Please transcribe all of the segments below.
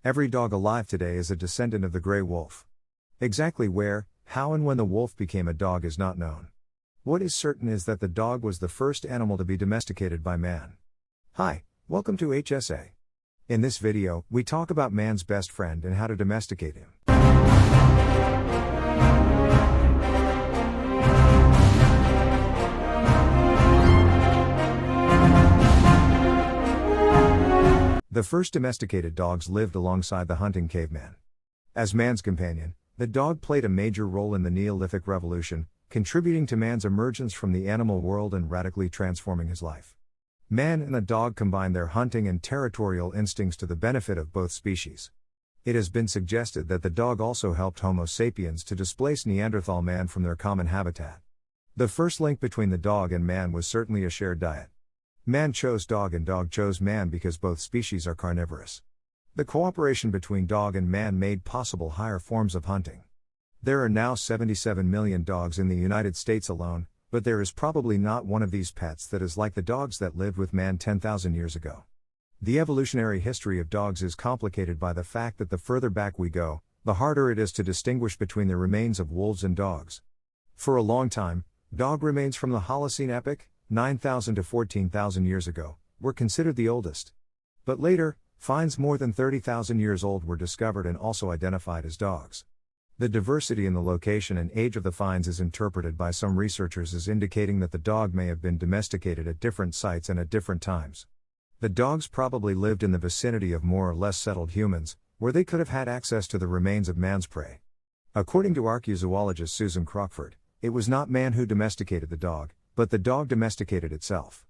Every dog alive today is a descendant of the gray wolf. Exactly where, how and when the wolf became a dog is not known. What is certain is that the dog was the first animal to be domesticated by man. Hi, welcome to HSA. In this video, we talk about man's best friend and how to domesticate him. The first domesticated dogs lived alongside the hunting caveman. As man's companion, the dog played a major role in the Neolithic Revolution, contributing to man's emergence from the animal world and radically transforming his life. Man and the dog combined their hunting and territorial instincts to the benefit of both species. It has been suggested that the dog also helped Homo sapiens to displace Neanderthal man from their common habitat. The first link between the dog and man was certainly a shared diet. Man chose dog and dog chose man because both species are carnivorous. The cooperation between dog and man made possible higher forms of hunting. There are now 77 million dogs in the United States alone, but there is probably not one of these pets that is like the dogs that lived with man 10,000 years ago. The evolutionary history of dogs is complicated by the fact that the further back we go, the harder it is to distinguish between the remains of wolves and dogs. For a long time, dog remains from the Holocene epoch, 9,000 to 14,000 years ago, were considered the oldest. But later, finds more than 30,000 years old were discovered and also identified as dogs. The diversity in the location and age of the finds is interpreted by some researchers as indicating that the dog may have been domesticated at different sites and at different times. The dogs probably lived in the vicinity of more or less settled humans, where they could have had access to the remains of man's prey. According to archaeozoologist Susan Crockford, it was not man who domesticated the dog, but the dog domesticated itself.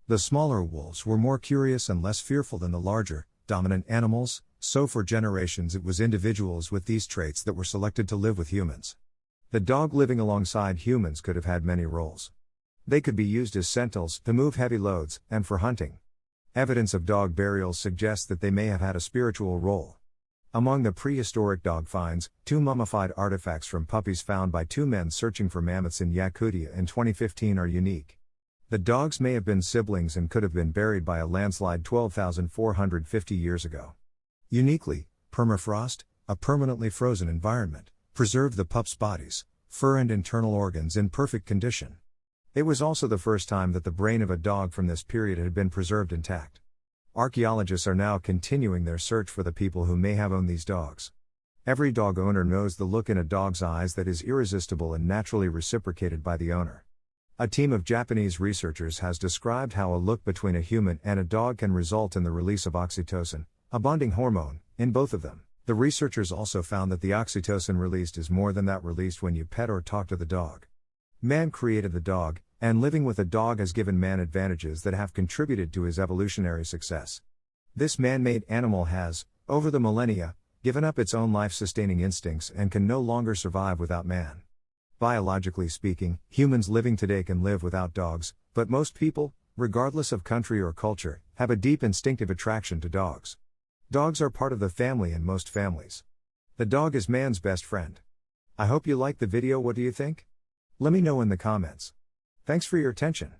The smaller wolves were more curious and less fearful than the larger, dominant animals, so for generations it was individuals with these traits that were selected to live with humans. The dog living alongside humans could have had many roles. They could be used as sentinels, to move heavy loads, and for hunting. Evidence of dog burials suggests that they may have had a spiritual role. Among the prehistoric dog finds, 2 mummified artifacts from puppies found by 2 men searching for mammoths in Yakutia in 2015 are unique. The dogs may have been siblings and could have been buried by a landslide 12,450 years ago. Uniquely, permafrost, a permanently frozen environment, preserved the pups' bodies, fur and internal organs in perfect condition. It was also the first time that the brain of a dog from this period had been preserved intact. Archaeologists are now continuing their search for the people who may have owned these dogs. Every dog owner knows the look in a dog's eyes that is irresistible and naturally reciprocated by the owner. A team of Japanese researchers has described how a look between a human and a dog can result in the release of oxytocin, a bonding hormone, in both of them. The researchers also found that the oxytocin released is more than that released when you pet or talk to the dog. Man created the dog, and living with a dog has given man advantages that have contributed to his evolutionary success. This man-made animal has, over the millennia, given up its own life-sustaining instincts and can no longer survive without man. Biologically speaking, humans living today can live without dogs, but most people, regardless of country or culture, have a deep instinctive attraction to dogs. Dogs are part of the family in most families. The dog is man's best friend. I hope you liked the video. What do you think? Let me know in the comments. Thanks for your attention.